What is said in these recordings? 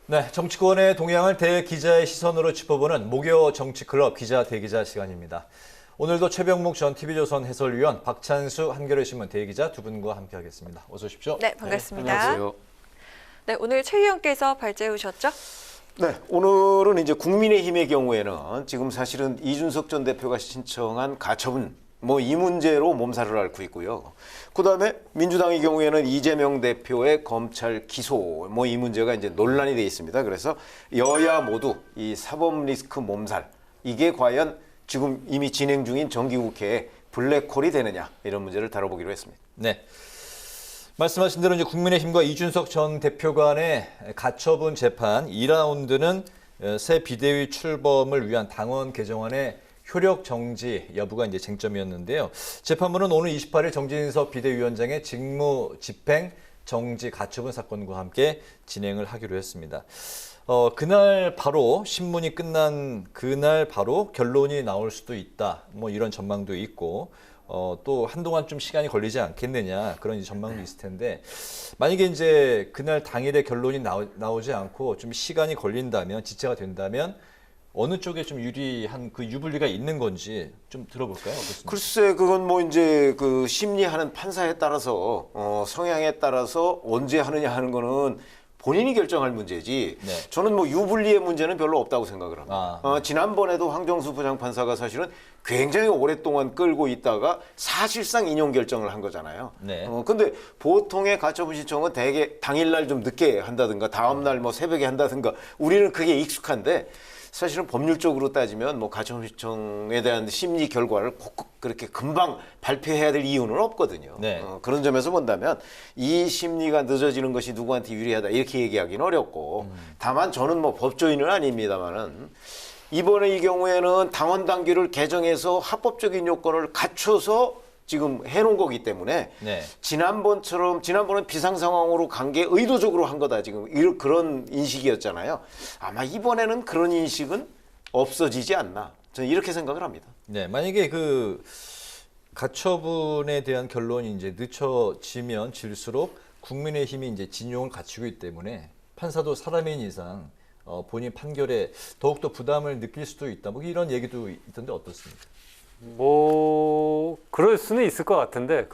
네, 정치권의 동향을 대기자의 시선으로 짚어보는 목요 정치클럽 기자 대기자 시간입니다. 오늘도 최병묵 전 TV조선 해설위원, 박찬수 한겨레신문 대기자 두 분과 함께하겠습니다. 어서 오십시오. 네, 반갑습니다. 네, 안녕하세요. 네, 오늘 최 의원께서 발제해 오셨죠? 네, 오늘은 이제 국민의힘의 경우에는 지금 사실은 이준석 전 대표가 신청한 가처분 이 문제로 몸살을 앓고 있고요. 그다음에 민주당의 경우에는 이재명 대표의 검찰 기소 이 문제가 이제 논란이 돼 있습니다. 그래서 여야 모두 이 사법 리스크 몸살 이게 과연 지금 이미 진행 중인 정기국회에 블랙홀이 되느냐 이런 문제를 다뤄보기로 했습니다. 네. 말씀하신 대로 이제 국민의힘과 이준석 전 대표 간의 가처분 재판 2라운드는 새 비대위 출범을 위한 당원 개정안의 효력 정지 여부가 이제 쟁점이었는데요. 재판부는 오늘 28일 정진석 비대위원장의 직무 집행 정지 가처분 사건과 함께 진행을 하기로 했습니다. 그날 바로 신문이 끝난 그날 바로 결론이 나올 수도 있다. 이런 전망도 있고 또 한동안 좀 시간이 걸리지 않겠느냐 그런 전망도 있을 텐데 만약에 이제 그날 당일에 결론이 나오지 않고 좀 시간이 걸린다면 지체가 된다면 어느 쪽에 좀 유리한 그 유불리가 있는 건지 좀 들어볼까요? 어떻습니까? 글쎄, 그건 이제 그 심리하는 판사에 따라서 성향에 따라서 언제 하느냐 하는 거는 본인이 결정할 문제지. 네. 저는 유불리의 문제는 별로 없다고 생각을 합니다. 지난번에도 황정수 부장판사가 사실은 굉장히 오랫동안 끌고 있다가 사실상 인용 결정을 한 거잖아요. 네. 근데 보통의 가처분 신청은 대개 당일날 좀 늦게 한다든가 다음날 새벽에 한다든가 우리는 그게 익숙한데 사실은 법률적으로 따지면 가처분 신청에 대한 심리 결과를 꼭 그렇게 금방 발표해야 될 이유는 없거든요. 네. 그런 점에서 본다면 이 심리가 늦어지는 것이 누구한테 유리하다 이렇게 얘기하기는 어렵고 다만 저는 법조인은 아닙니다만은 이번에 이 경우에는 당원 당규를 개정해서 합법적인 요건을 갖춰서 지금 해놓은 거기 때문에 네. 지난번은 비상 상황으로 간 게 의도적으로 한 거다 지금 그런 인식이었잖아요. 아마 이번에는 그런 인식은 없어지지 않나 저는 이렇게 생각을 합니다. 네, 만약에 그 가처분에 대한 결론이 이제 늦춰지면 질수록 국민의힘이 이제 진용을 갖추고 있기 때문에 판사도 사람인 이상 본인 판결에 더욱더 부담을 느낄 수도 있다. 이런 얘기도 있던데 어떻습니까? 그럴 수는 있을 것 같은데,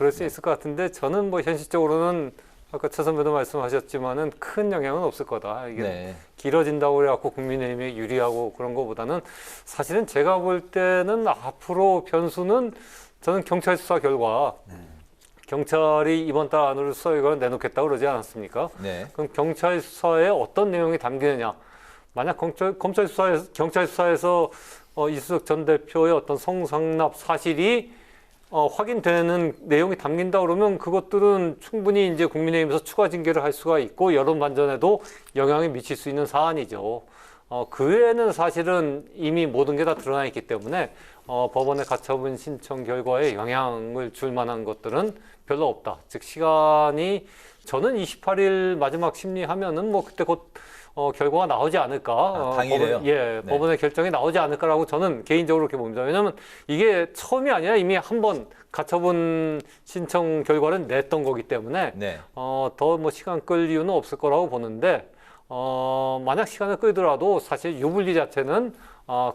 저는 현실적으로는 아까 최 선배도 말씀하셨지만은 큰 영향은 없을 거다. 이게 네. 길어진다고 그래갖고 국민의힘에 유리하고 그런 것보다는 사실은 제가 볼 때는 앞으로 변수는 저는 경찰 수사 결과, 경찰이 이번 달 안으로 수사 결과를 내놓겠다고 그러지 않았습니까? 네. 그럼 경찰 수사에 어떤 내용이 담기느냐? 만약 경찰 수사에서 이준석 전 대표의 어떤 성상납 사실이 확인되는 내용이 담긴다 그러면 그것들은 충분히 이제 국민의힘에서 추가 징계를 할 수가 있고 여론 반전에도 영향을 미칠 수 있는 사안이죠. 그 외에는 사실은 이미 모든 게 다 드러나 있기 때문에 법원의 가처분 신청 결과에 영향을 줄 만한 것들은 별로 없다. 즉 시간이 저는 28일 마지막 심리하면은 그때 곧 결과가 나오지 않을까. 당일에요? 네. 법원의 결정이 나오지 않을까라고 저는 개인적으로 그렇게 봅니다. 왜냐하면 이게 처음이 아니라 이미 한 번 가처분 신청 결과를 냈던 거기 때문에 네. 더 시간 끌 이유는 없을 거라고 보는데 만약 시간을 끌더라도 사실 유불리 자체는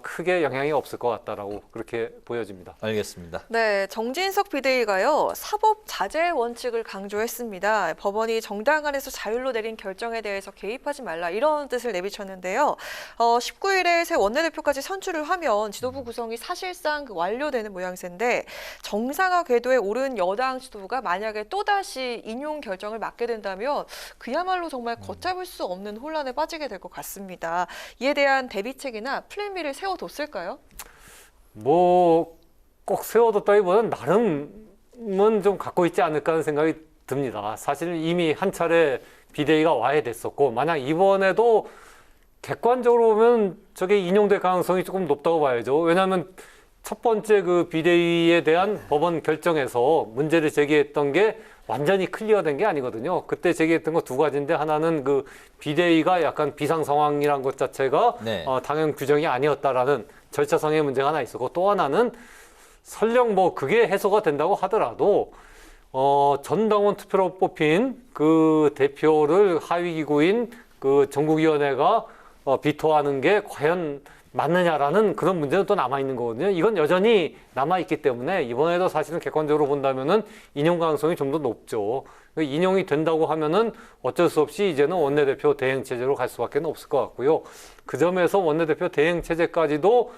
크게 영향이 없을 것 같다라고 그렇게 보여집니다. 알겠습니다. 네, 정진석 비대위가요, 사법 자제 원칙을 강조했습니다. 법원이 정당 안에서 자율로 내린 결정에 대해서 개입하지 말라 이런 뜻을 내비쳤는데요. 19일에 새 원내대표까지 선출을 하면 지도부 구성이 사실상 완료되는 모양새인데 정상화 궤도에 오른 여당 지도부가 만약에 또다시 인용 결정을 맡게 된다면 그야말로 정말 걷잡을 수 없는 혼란에 빠지게 될 것 같습니다. 이에 대한 대비책이나 플랜 B를 세워뒀을까요? 꼭 세워뒀다기보다는 나름은 좀 갖고 있지 않을까 하는 생각이 듭니다. 사실 이미 한 차례 비대위가 와야 됐었고 만약 이번에도 객관적으로 보면 저게 인용될 가능성이 조금 높다고 봐야죠. 왜냐하면 첫 번째 그 비대위에 대한 법원 결정에서 문제를 제기했던 게 완전히 클리어된 게 아니거든요. 그때 제기했던 거 두 가지인데 하나는 그 비대위가 약간 비상 상황이란 것 자체가 네. 당연 규정이 아니었다라는 절차상의 문제가 하나 있었고 또 하나는 설령 그게 해소가 된다고 하더라도 전당원 투표로 뽑힌 그 대표를 하위 기구인 그 전국위원회가 비토하는 게 과연 맞느냐라는 그런 문제는 또 남아 있는 거거든요. 이건 여전히 남아 있기 때문에 이번에도 사실은 객관적으로 본다면은 인용 가능성이 좀 더 높죠. 인용이 된다고 하면은 어쩔 수 없이 이제는 원내대표 대행 체제로 갈 수밖에 없을 것 같고요. 그 점에서 원내대표 대행 체제까지도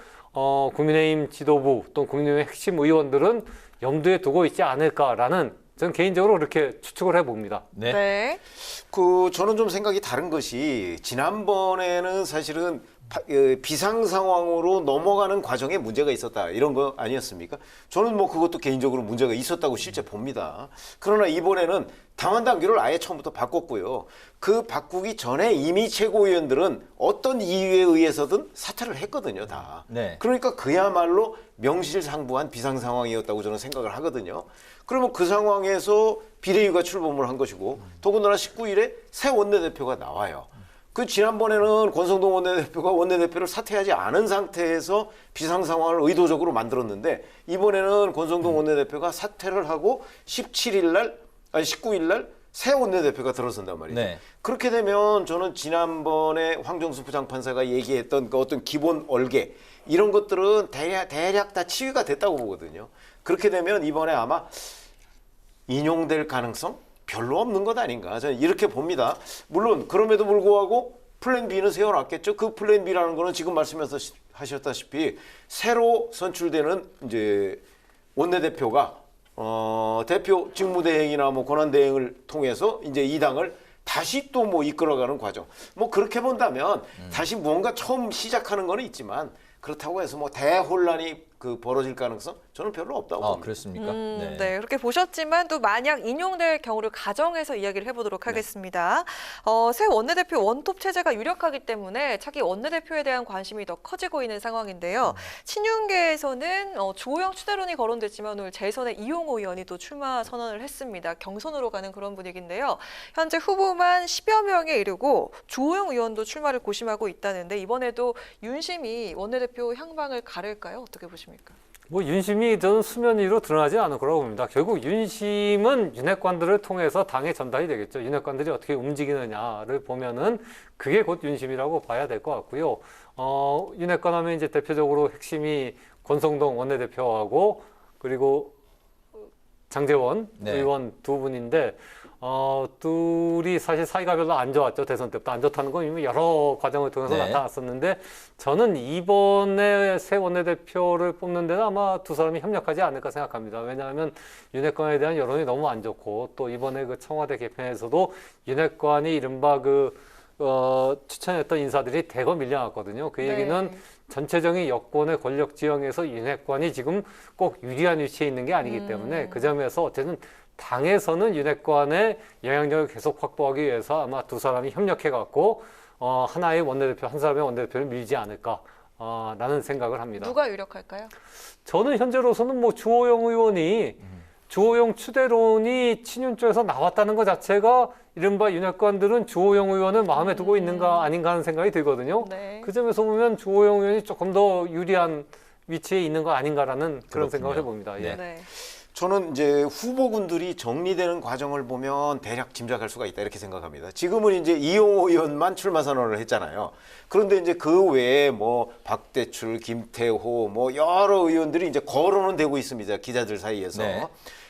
국민의힘 지도부 또 국민의힘 핵심 의원들은 염두에 두고 있지 않을까라는 저는 개인적으로 그렇게 추측을 해봅니다. 네. 네. 저는 좀 생각이 다른 것이 지난번에는 사실은 비상 상황으로 넘어가는 과정에 문제가 있었다 이런 거 아니었습니까? 저는 뭐 그것도 개인적으로 문제가 있었다고 실제 봅니다. 그러나 이번에는 당원 당규를 아예 처음부터 바꿨고요. 그 바꾸기 전에 이미 최고위원들은 어떤 이유에 의해서든 사퇴를 했거든요, 다. 네. 그러니까 그야말로 명실상부한 비상 상황이었다고 저는 생각을 하거든요. 그러면 그 상황에서 비대위가 출범을 한 것이고 더군다나 19일에 새 원내대표가 나와요. 그 지난번에는 권성동 원내대표가 원내대표를 사퇴하지 않은 상태에서 비상 상황을 의도적으로 만들었는데 이번에는 권성동 원내대표가 사퇴를 하고 19일 날 새 원내대표가 들어선단 말이죠. 네. 그렇게 되면 저는 지난번에 황정수 부장판사가 얘기했던 그 어떤 기본 얼개 이런 것들은 대략 다 치유가 됐다고 보거든요. 그렇게 되면 이번에 아마 인용될 가능성 별로 없는 것 아닌가 저는 이렇게 봅니다. 물론 그럼에도 불구하고 플랜 B는 세워놨겠죠. 그 플랜 B라는 거는 지금 말씀하셨다시피 새로 선출되는 이제 원내대표가 대표 직무대행이나 뭐 권한대행을 통해서 이제 이 당을 다시 또 뭐 이끌어가는 과정. 뭐 그렇게 본다면 다시 뭔가 처음 시작하는 거는 있지만 그렇다고 해서 뭐 대혼란이 벌어질 가능성 저는 별로 없다고 봅니다. 그렇습니까? 네. 그렇게 보셨지만 또 만약 인용될 경우를 가정해서 이야기를 해보도록 하겠습니다. 새 원내대표 원톱 체제가 유력하기 때문에 차기 원내대표에 대한 관심이 더 커지고 있는 상황인데요. 친윤계에서는 주호영 추대론이 거론됐지만 오늘 재선의 이용호 의원이 또 출마 선언을 했습니다. 경선으로 가는 그런 분위기인데요. 현재 후보만 10여 명에 이르고 주호영 의원도 출마를 고심하고 있다는데 이번에도 윤심이 원내대표 향방을 가를까요? 어떻게 보십니까? 뭐 윤심이 저는 수면 위로 드러나지 않을 거라고 봅니다. 결국 윤심은 윤핵관들을 통해서 당에 전달이 되겠죠. 윤핵관들이 어떻게 움직이느냐를 보면은 그게 곧 윤심이라고 봐야 될 것 같고요. 윤핵관 하면 이제 대표적으로 핵심이 권성동 원내대표하고 그리고 장제원 네. 의원 두 분인데 둘이 사실 사이가 별로 안 좋았죠. 대선 때부터 안 좋다는 건 이미 여러 과정을 통해서 네. 나타났었는데 저는 이번에 새 원내대표를 뽑는 데는 아마 두 사람이 협력하지 않을까 생각합니다. 왜냐하면 윤핵관에 대한 여론이 너무 안 좋고 또 이번에 그 청와대 개편에서도 윤핵관이 이른바 추천했던 인사들이 대거 밀려났거든요. 그 얘기는 네. 전체적인 여권의 권력 지형에서 윤핵관이 지금 꼭 유리한 위치에 있는 게 아니기 때문에 그 점에서 어쨌든 당에서는 윤핵관의 영향력을 계속 확보하기 위해서 아마 두 사람이 협력해갖고 하나의 원내대표, 한 사람의 원내대표를 밀지 않을까 라는 생각을 합니다. 누가 유력할까요? 저는 현재로서는 뭐 주호영 의원이 주호영 추대론이 친윤 쪽에서 나왔다는 것 자체가 이른바 윤핵관들은 주호영 의원을 마음에 두고 있는가 아닌가 하는 생각이 들거든요. 네. 그 점에서 보면 주호영 의원이 조금 더 유리한 위치에 있는 거 아닌가라는 그런 그렇군요. 생각을 해봅니다. 예. 네. 저는 이제 후보군들이 정리되는 과정을 보면 대략 짐작할 수가 있다 이렇게 생각합니다. 지금은 이제 이용호 의원만 출마 선언을 했잖아요. 그런데 이제 그 외에 뭐 박대출, 김태호 뭐 여러 의원들이 이제 거론은 되고 있습니다. 기자들 사이에서. 네.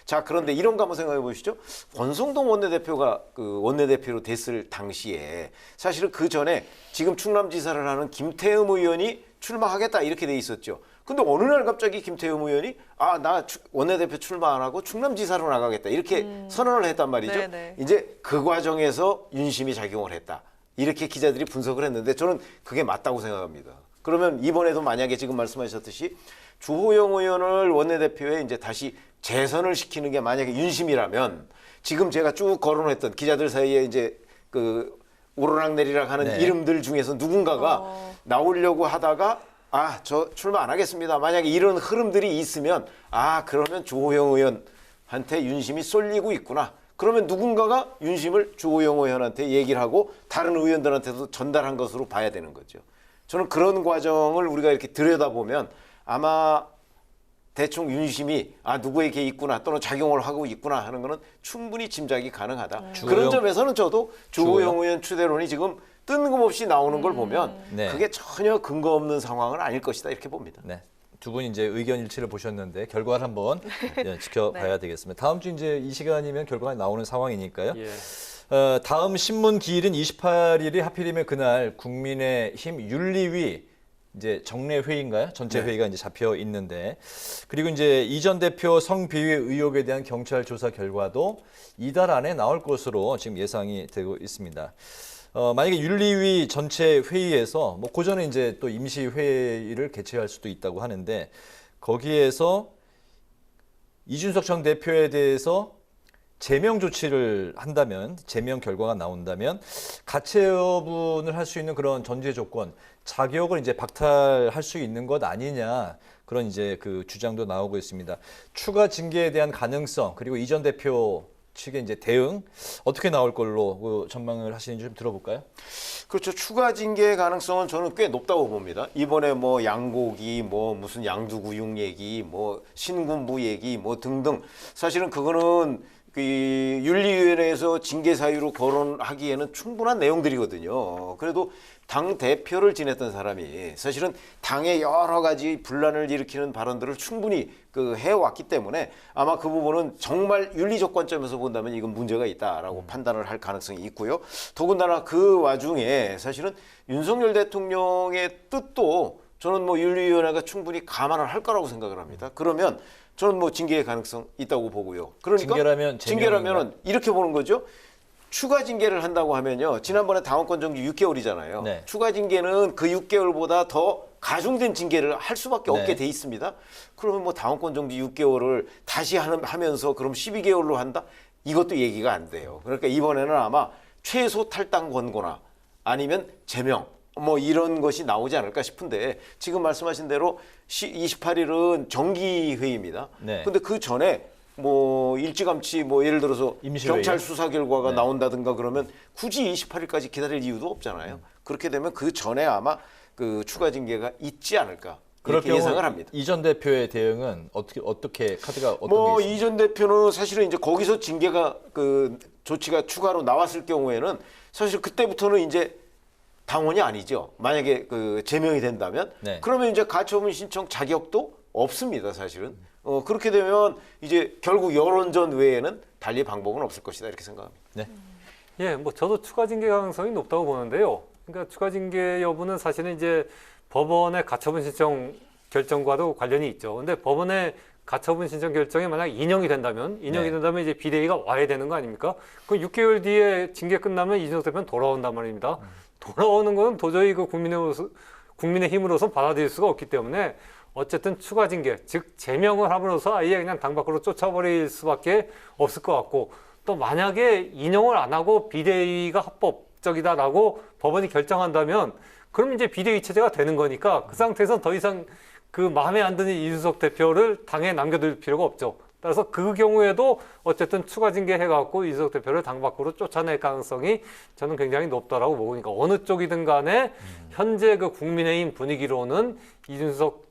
자, 그런데 이런 거 한번 생각해 보시죠. 권성동 원내대표가 그 원내대표로 됐을 당시에 사실은 그 전에 지금 충남지사를 하는 김태흠 의원이 출마하겠다 이렇게 돼 있었죠. 근데 어느 날 갑자기 김태흠 의원이 나 원내대표 출마 안 하고 충남지사로 나가겠다 이렇게 선언을 했단 말이죠. 네네. 이제 그 과정에서 윤심이 작용을 했다. 이렇게 기자들이 분석을 했는데 저는 그게 맞다고 생각합니다. 그러면 이번에도 만약에 지금 말씀하셨듯이 주호영 의원을 원내대표에 이제 다시 재선을 시키는 게 만약에 윤심이라면 지금 제가 쭉 거론했던 기자들 사이에 이제 그 오르락내리락 하는 네. 이름들 중에서 누군가가 나오려고 하다가 저 출마 안 하겠습니다. 만약에 이런 흐름들이 있으면 그러면 주호영 의원한테 윤심이 쏠리고 있구나. 그러면 누군가가 윤심을 주호영 의원한테 얘기를 하고 다른 의원들한테도 전달한 것으로 봐야 되는 거죠. 저는 그런 과정을 우리가 이렇게 들여다보면 아마 대충 윤심이 누구에게 있구나 또는 작용을 하고 있구나 하는 거는 충분히 짐작이 가능하다. 그런 점에서는 저도 주호영 의원 추대론이 지금 뜬금없이 나오는 걸 보면 네. 그게 전혀 근거 없는 상황은 아닐 것이다 이렇게 봅니다. 네. 두 분이 이제 의견 일치를 보셨는데 결과를 한번 지켜봐야 되겠습니다. 다음 주 이제 이 시간이면 결과가 나오는 상황이니까요. 예. 다음 신문 기일은 28일이 하필이면 그날 국민의힘 윤리위 이제 정례 회의인가요? 전체 회의가 이제 잡혀 있는데 그리고 이제 이 전 대표 성비위 의혹에 대한 경찰 조사 결과도 이달 안에 나올 것으로 지금 예상이 되고 있습니다. 만약에 윤리위 전체 회의에서 뭐 고전에 이제 또 임시 회의를 개최할 수도 있다고 하는데 거기에서 이준석 전 대표에 대해서 제명 조치를 한다면 제명 결과가 나온다면 가처 여부를 할 수 있는 그런 전제 조건 자격을 이제 박탈할 수 있는 것 아니냐 그런 이제 그 주장도 나오고 있습니다. 추가 징계에 대한 가능성 그리고 이 전 대표 측의 이제 대응 어떻게 나올 걸로 전망을 하시는지 좀 들어볼까요? 그렇죠. 추가 징계 가능성은 저는 꽤 높다고 봅니다. 이번에 뭐 양고기, 뭐 무슨 양두구육 얘기, 뭐 신군부 얘기, 뭐 등등. 사실은 그거는 그 윤리위원회에서 징계 사유로 거론하기에는 충분한 내용들이거든요. 그래도 당 대표를 지냈던 사람이 사실은 당의 여러 가지 분란을 일으키는 발언들을 충분히 그 해왔기 때문에 아마 그 부분은 정말 윤리적 관점에서 본다면 이건 문제가 있다라고 판단을 할 가능성이 있고요. 더군다나 그 와중에 사실은 윤석열 대통령의 뜻도 저는 뭐 윤리위원회가 충분히 감안을 할 거라고 생각을 합니다. 그러면 저는 뭐 징계의 가능성 있다고 보고요. 그러니까 징계라면은 이렇게 보는 거죠. 추가 징계를 한다고 하면요. 지난번에 당원권 정지 6개월이잖아요. 네. 추가 징계는 그 6개월보다 더 가중된 징계를 할 수밖에 없게 돼 있습니다. 그러면 뭐 당원권 정지 6개월을 다시 하면서 그럼 12개월로 한다? 이것도 얘기가 안 돼요. 그러니까 이번에는 아마 최소 탈당 권고나 아니면 제명 뭐 이런 것이 나오지 않을까 싶은데 지금 말씀하신 대로 28일은 정기 회의입니다. 네. 근데 그 전에 뭐 일찌감치 뭐 예를 들어서 임시회의요? 경찰 수사 결과가 네. 나온다든가 그러면 굳이 28일까지 기다릴 이유도 없잖아요. 그렇게 되면 그 전에 아마 그 추가 징계가 있지 않을까 이렇게 예상을 합니다. 이 전 대표의 대응은 어떻게 카드가 어떤 게 뭐 있습니까? 이 전 대표는 사실은 이제 거기서 징계가 그 조치가 추가로 나왔을 경우에는 사실 그때부터는 이제 당원이 아니죠. 만약에 그 제명이 된다면 네. 그러면 이제 가처분 신청 자격도 없습니다. 사실은 그렇게 되면 이제 결국 여론전 외에는 달리 방법은 없을 것이다 이렇게 생각합니다. 네. 예, 뭐 저도 추가 징계 가능성이 높다고 보는데요. 그러니까 추가 징계 여부는 사실은 이제 법원의 가처분 신청 결정과도 관련이 있죠. 근데 법원의 가처분 신청 결정이 만약 인용이 된다면 이제 비대위가 와야 되는 거 아닙니까? 그 6개월 뒤에 징계 끝나면 이준석 대표는 돌아온단 말입니다. 돌아오는 거는 도저히 그 국민의힘으로서 받아들일 수가 없기 때문에 어쨌든 추가 징계, 즉 제명을 함으로써 아예 그냥 당 밖으로 쫓아버릴 수밖에 없을 것 같고 또 만약에 인용을 안 하고 비대위가 합법적이다라고 법원이 결정한다면 그럼 이제 비대위 체제가 되는 거니까 그 상태에서는 더 이상 그 마음에 안 드는 이준석 대표를 당에 남겨둘 필요가 없죠. 따라서 그 경우에도 어쨌든 추가 징계해갖고 이준석 대표를 당 밖으로 쫓아낼 가능성이 저는 굉장히 높다라고 보니까 어느 쪽이든 간에 현재 그 국민의힘 분위기로는 이준석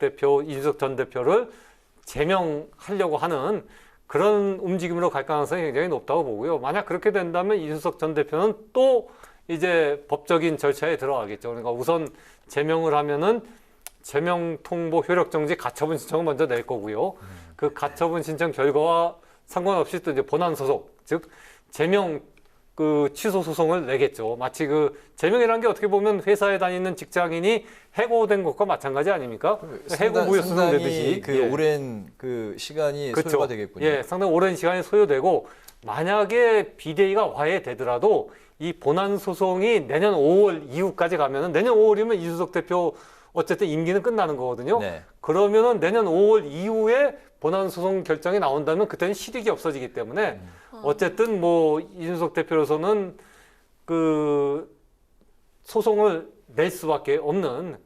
전 대표를 제명하려고 하는 그런 움직임으로 갈 가능성이 굉장히 높다고 보고요. 만약 그렇게 된다면 이준석 전 대표는 또 이제 법적인 절차에 들어가겠죠. 그러니까 우선 제명을 하면은 제명 통보 효력 정지 가처분 신청을 먼저 낼 거고요. 그 가처분 신청 결과와 상관없이 또 이제 본안 소송, 즉 제명 그 취소 소송을 내겠죠. 마치 그 제명이라는 게 어떻게 보면 회사에 다니는 직장인이 해고된 것과 마찬가지 아닙니까? 해고 무효 소송 내듯이 그 오랜 그 시간이 그렇죠. 소요가 되겠군요. 예, 상당히 오랜 시간이 소요되고 만약에 비대위가 와해되더라도 이 본안 소송이 내년 5월 이후까지 가면은 내년 5월이면 이준석 대표 어쨌든 임기는 끝나는 거거든요. 네. 그러면은 내년 5월 이후에 본안 소송 결정이 나온다면 그때는 실익이 없어지기 때문에 어쨌든 뭐 이준석 대표로서는 그 소송을 낼 수밖에 없는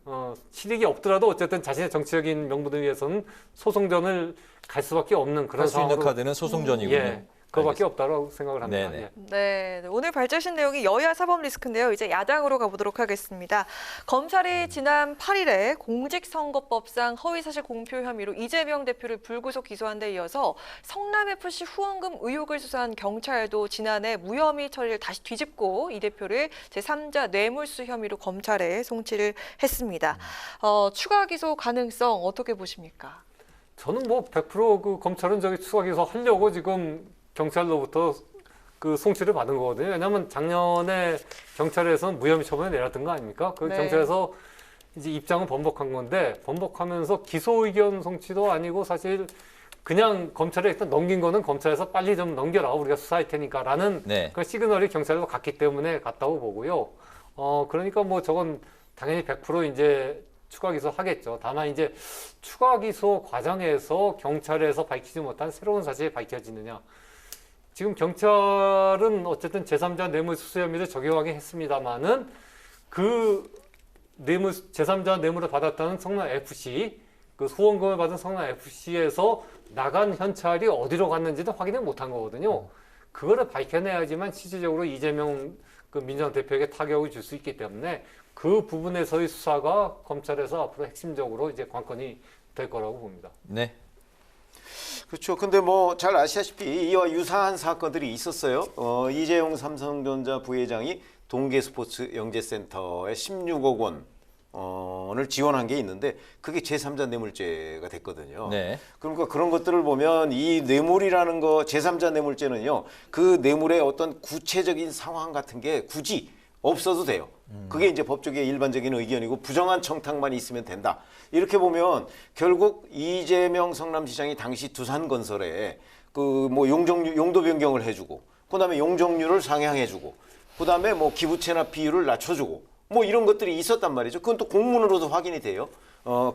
실익이 없더라도 어쨌든 자신의 정치적인 명분을 위해서는 소송전을 갈 수밖에 없는 그런 할 수 있는 상황으로 카드는 소송전이군요. 예. 그거밖에 없다고 생각을 합니다. 네네. 예. 네, 오늘 발제하신 내용이 여야 사법 리스크인데요. 이제 야당으로 가보도록 하겠습니다. 검찰이 지난 8일에 공직선거법상 허위사실 공표 혐의로 이재명 대표를 불구속 기소한 데 이어서 성남FC 후원금 의혹을 수사한 경찰도 지난해 무혐의 처리를 다시 뒤집고 이 대표를 제3자 뇌물수 혐의로 검찰에 송치를 했습니다. 추가 기소 가능성 어떻게 보십니까? 저는 뭐 100% 검찰은 저기 추가 기소하려고 지금 경찰로부터 그 송치를 받은 거거든요. 왜냐하면 작년에 경찰에서 무혐의 처분을 내렸던 거 아닙니까? 그 네. 경찰에서 이제 입장은 번복한 건데 번복하면서 기소 의견 송치도 아니고 사실 그냥 검찰에 일단 넘긴 거는 검찰에서 빨리 좀 넘겨라 우리가 수사할 테니까라는 네. 그 시그널이 경찰로 갔기 때문에 갔다고 보고요. 그러니까 뭐 저건 당연히 100% 이제 추가 기소하겠죠. 다만 이제 추가 기소 과정에서 경찰에서 밝히지 못한 새로운 사실이 밝혀지느냐. 지금 경찰은 어쨌든 제3자 뇌물수수 혐의를 적용하긴 했습니다만은 그 제3자 뇌물을 받았다는 성남FC, 그 후원금을 받은 성남FC에서 나간 현찰이 어디로 갔는지도 확인을 못한 거거든요. 그거를 밝혀내야지만 실질적으로 이재명 그 민주당 대표에게 타격을 줄 수 있기 때문에 그 부분에서의 수사가 검찰에서 앞으로 핵심적으로 이제 관건이 될 거라고 봅니다. 네. 그렇죠. 근데 뭐 잘 아시다시피 이와 유사한 사건들이 있었어요. 이재용 삼성전자 부회장이 동계스포츠 영재센터에 16억 원을 지원한 게 있는데 그게 제3자 뇌물죄가 됐거든요. 네. 그러니까 그런 것들을 보면 이 뇌물이라는 거 제3자 뇌물죄는요. 그 뇌물의 어떤 구체적인 상황 같은 게 굳이 없어도 돼요. 그게 이제 법조계의 일반적인 의견이고 부정한 청탁만 있으면 된다. 이렇게 보면 결국 이재명 성남시장이 당시 두산건설에 그 뭐 용도 변경을 해주고, 그다음에 용적률을 상향해주고, 그다음에 뭐 기부 체납 비율을 낮춰주고, 뭐 이런 것들이 있었단 말이죠. 그건 또 공문으로도 확인이 돼요.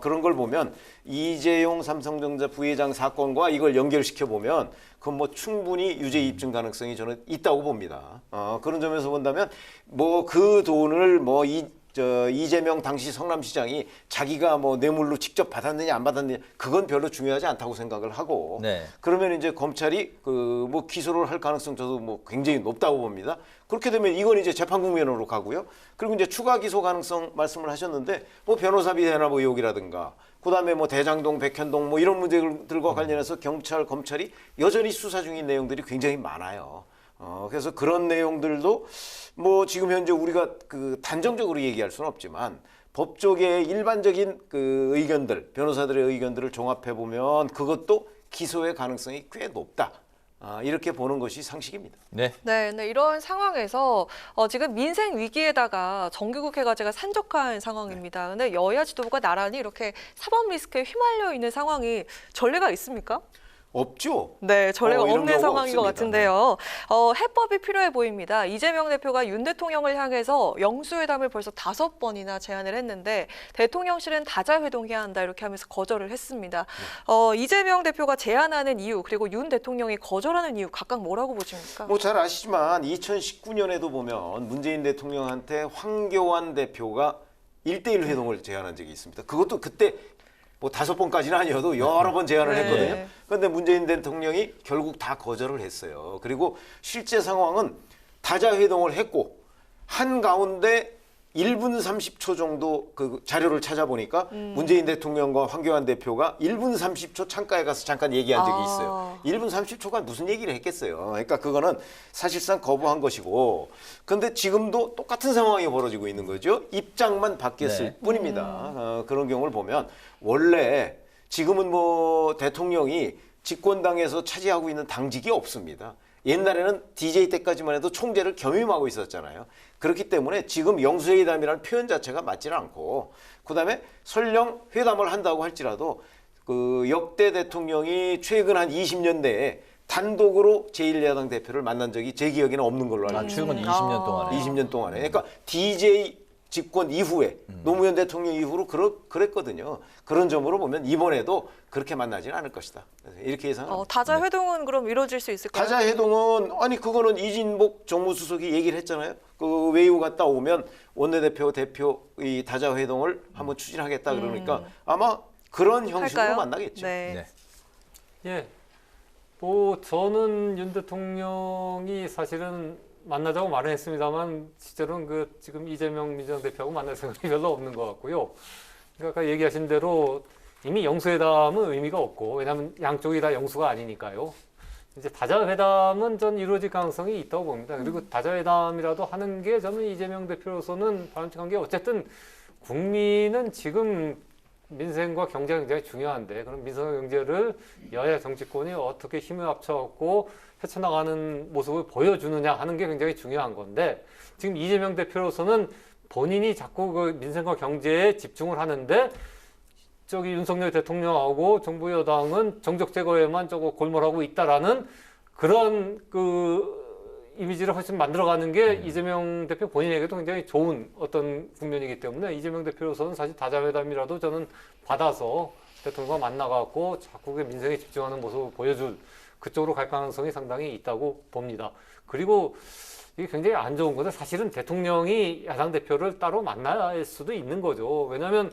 그런 걸 보면 이재용 삼성전자 부회장 사건과 이걸 연결시켜 보면 그건 뭐 충분히 유죄 입증 가능성이 저는 있다고 봅니다. 그런 점에서 본다면 뭐 그 돈을 뭐 이재명 당시 성남시장이 자기가 뭐 뇌물로 직접 받았느냐 안 받았느냐 그건 별로 중요하지 않다고 생각을 하고 네. 그러면 이제 검찰이 그 뭐 기소를 할 가능성 저도 뭐 굉장히 높다고 봅니다. 그렇게 되면 이건 이제 재판 국면으로 가고요. 그리고 이제 추가 기소 가능성 말씀을 하셨는데 뭐 변호사비 대납 의혹이라든가 그다음에 뭐 대장동, 백현동 뭐 이런 문제들과 관련해서 경찰, 검찰이 여전히 수사 중인 내용들이 굉장히 많아요. 그래서 그런 내용들도 뭐 지금 현재 우리가 그 단정적으로 얘기할 수는 없지만 법조계의 일반적인 그 의견들, 변호사들의 의견들을 종합해 보면 그것도 기소의 가능성이 꽤 높다. 이렇게 보는 것이 상식입니다. 네. 네, 이런 상황에서 지금 민생 위기에다가 정기국회 과제가 산적한 상황입니다. 근데 여야 지도부가 나란히 이렇게 사법 리스크에 휘말려 있는 상황이 전례가 있습니까? 없죠. 네, 전례가 이런 없는 경우가 상황인 것 없습니다. 같은데요. 해법이 필요해 보입니다. 이재명 대표가 윤 대통령을 향해서 영수회담을 벌써 5번이나 제안을 했는데 대통령실은 다자회동해야 한다 이렇게 하면서 거절을 했습니다. 이재명 대표가 제안하는 이유 그리고 윤 대통령이 거절하는 이유 각각 뭐라고 보십니까? 뭐 잘 아시지만 2019년에도 보면 문재인 대통령한테 황교안 대표가 1대1 회동을 제안한 적이 있습니다. 그것도 그때 뭐 5번까지는 아니어도 여러 번 제안을 네. 했거든요. 그런데 문재인 대통령이 결국 다 거절을 했어요. 그리고 실제 상황은 다자회동을 했고 한가운데 1분 30초 정도 그 자료를 찾아보니까 문재인 대통령과 황교안 대표가 1분 30초 창가에 가서 잠깐 얘기한 적이 있어요. 1분 30초가 무슨 얘기를 했겠어요. 그러니까 그거는 사실상 거부한 것이고 근데 지금도 똑같은 상황이 벌어지고 있는 거죠. 입장만 바뀌었을 네. 뿐입니다. 그런 경우를 보면 원래 지금은 뭐 대통령이 집권당에서 차지하고 있는 당직이 없습니다. 옛날에는 DJ 때까지만 해도 총재를 겸임하고 있었잖아요. 그렇기 때문에 지금 영수회담이라는 표현 자체가 맞지는 않고 그다음에 설령 회담을 한다고 할지라도 그 역대 대통령이 최근 한 20년 내에 단독으로 제1야당 대표를 만난 적이 제 기억에는 없는 걸로 알고 있습니다. 최근 20년 동안에. 20년 동안에. 그러니까 DJ 집권 이후에 노무현 대통령 이후로 그랬거든요. 그런 점으로 보면 이번에도 그렇게 만나지는 않을 것이다. 이렇게 예상합니다. 다자회동은 그럼 이루어질 수 있을까요? 다자회동은 아니 그거는 이진복 정무수석이 얘기를 했잖아요. 그 외유 갔다 오면 원내대표 대표 이 다자회동을 한번 추진하겠다 그러니까 아마 그런 형식으로 할까요? 만나겠죠. 네. 네. 예. 뭐 저는 윤 대통령이 사실은 만나자고 말은 했습니다만 실제로는 그 지금 이재명 민주당 대표하고 만날 생각이 별로 없는 것 같고요. 그러니까 아까 얘기하신 대로 이미 영수회담은 의미가 없고 왜냐하면 양쪽이 다 영수가 아니니까요. 이제 다자회담은 전 이루어질 가능성이 있다고 봅니다. 그리고 다자회담이라도 하는 게 저는 이재명 대표로서는 바람직한 게 어쨌든 국민은 지금 민생과 경제가 굉장히 중요한데 그럼 민생과 경제를 여야 정치권이 어떻게 힘을 합쳐갖고 헤쳐나가는 모습을 보여주느냐 하는 게 굉장히 중요한 건데 지금 이재명 대표로서는 본인이 자꾸 그 민생과 경제에 집중을 하는데 저기 윤석열 대통령하고 정부 여당은 정적 제거에만 저거 골몰하고 있다라는 그런 그 이미지를 훨씬 만들어가는 게 이재명 대표 본인에게도 굉장히 좋은 어떤 국면이기 때문에 이재명 대표로서는 사실 다자회담이라도 저는 받아서 대통령과 만나갖고 자꾸 그 민생에 집중하는 모습을 보여줄 그쪽으로 갈 가능성이 상당히 있다고 봅니다. 그리고 이게 굉장히 안 좋은 건데 사실은 대통령이 야당 대표를 따로 만날 수도 있는 거죠. 왜냐하면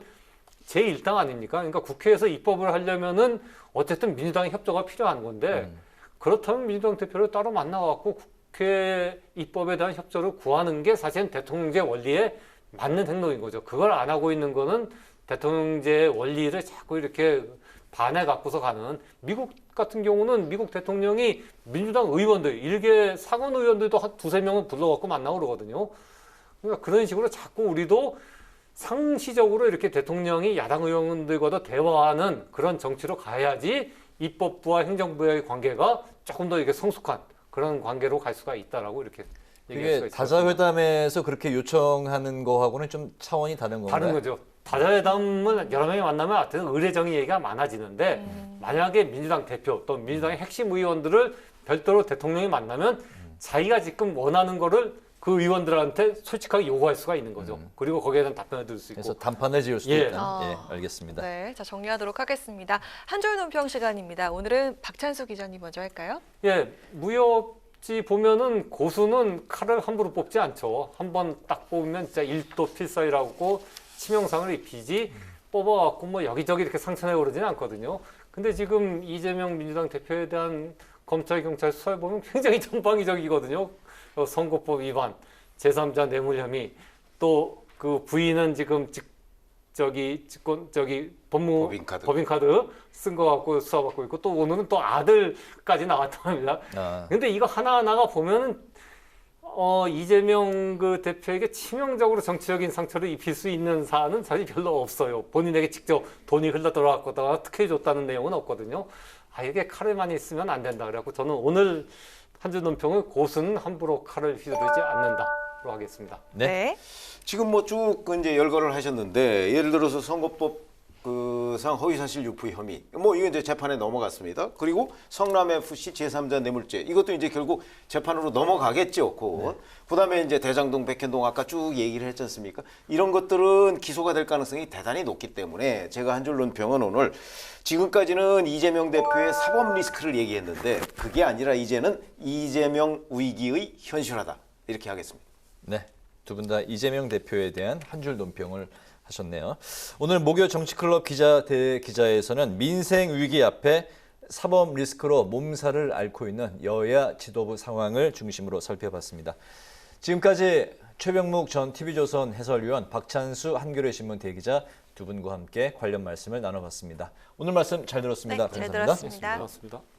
제1당 아닙니까? 그러니까 국회에서 입법을 하려면은 어쨌든 민주당의 협조가 필요한 건데 그렇다면 민주당 대표를 따로 만나갖고 국회 입법에 대한 협조를 구하는 게 사실은 대통령제 원리에 맞는 행동인 거죠. 그걸 안 하고 있는 거는 대통령제 원리를 자꾸 이렇게 반해 갖고서 가는 미국 같은 경우는 미국 대통령이 민주당 의원들, 일개 상원 의원들도 한 두세 명은 불러갖고 만나고 그러거든요. 그러니까 그런 식으로 자꾸 우리도 상시적으로 이렇게 대통령이 야당 의원들과도 대화하는 그런 정치로 가야지 입법부와 행정부의 관계가 조금 더 이렇게 성숙한 그런 관계로 갈 수가 있다라고 이렇게 얘기할 수가 이게 있습니다. 다자회담에서 그렇게 요청하는 거하고는 좀 차원이 다른 건가요? 다른 거죠. 다자회담은 여러 명이 만나면 하여튼 의례적인 얘기가 많아지는데 만약에 민주당 대표 또 민주당의 핵심 의원들을 별도로 대통령이 만나면 자기가 지금 원하는 거를 그 의원들한테 솔직하게 요구할 수가 있는 거죠. 그리고 거기에 대한 답변을 들을 수 있고. 그래서 단판을 지을 수도 예. 있다. 예, 알겠습니다. 네, 자 정리하도록 하겠습니다. 한 줄 논평 시간입니다. 오늘은 박찬수 기자님 먼저 할까요? 예, 무협지 보면은 고수는 칼을 함부로 뽑지 않죠. 한번 딱 뽑으면 진짜 일도 필사이라고 치명상을 입히지 뽑아갖고 뭐 여기저기 이렇게 상처내고 그러지는 않거든요. 근데 지금 이재명 민주당 대표에 대한 검찰, 경찰 수사를 보면 굉장히 전방위적이거든요. 선거법 위반, 제3자 뇌물 혐의, 또 그 부인은 지금 법인카드 쓴 거 갖고 수사받고 있고 또 오늘은 또 아들까지 나왔다고 합니다. 근데 이거 하나하나가 보면은 이재명 그 대표에게 치명적으로 정치적인 상처를 입힐 수 있는 사안은 사실 별로 없어요. 본인에게 직접 돈이 흘러 들어갔거나 특혜 줬다는 내용은 없거든요. 이게 칼에만 있으면 안 된다. 그래갖고 저는 오늘 한 줄 논평은 고수는 함부로 칼을 휘두르지 않는다로 하겠습니다. 네. 지금 뭐 쭉 이제 열거를 하셨는데 예를 들어서 선거법 상 허위사실 유포 혐의 뭐 이거 이제 재판에 넘어갔습니다. 그리고 성남 FC 제3자 뇌물죄 이것도 이제 결국 재판으로 넘어가겠죠. 곧. 그다음에 이제 대장동 백현동 아까 쭉 얘기를 했지 않습니까? 이런 것들은 기소가 될 가능성이 대단히 높기 때문에 제가 한 줄 논평은 오늘 지금까지는 이재명 대표의 사법 리스크를 얘기했는데 그게 아니라 이제는 이재명 위기의 현실화다 이렇게 하겠습니다. 네. 두 분 다 이재명 대표에 대한 한 줄 논평을 하셨네요. 오늘 목요 정치클럽 기자 대기자에서는 민생 위기 앞에 사법 리스크로 몸살을 앓고 있는 여야 지도부 상황을 중심으로 살펴봤습니다. 지금까지 최병묵 전 TV조선 해설위원, 박찬수 한겨레 신문 대기자 두 분과 함께 관련 말씀을 나눠봤습니다. 오늘 말씀 잘 들었습니다. 네, 잘 감사합니다. 들었습니다. 고맙습니다.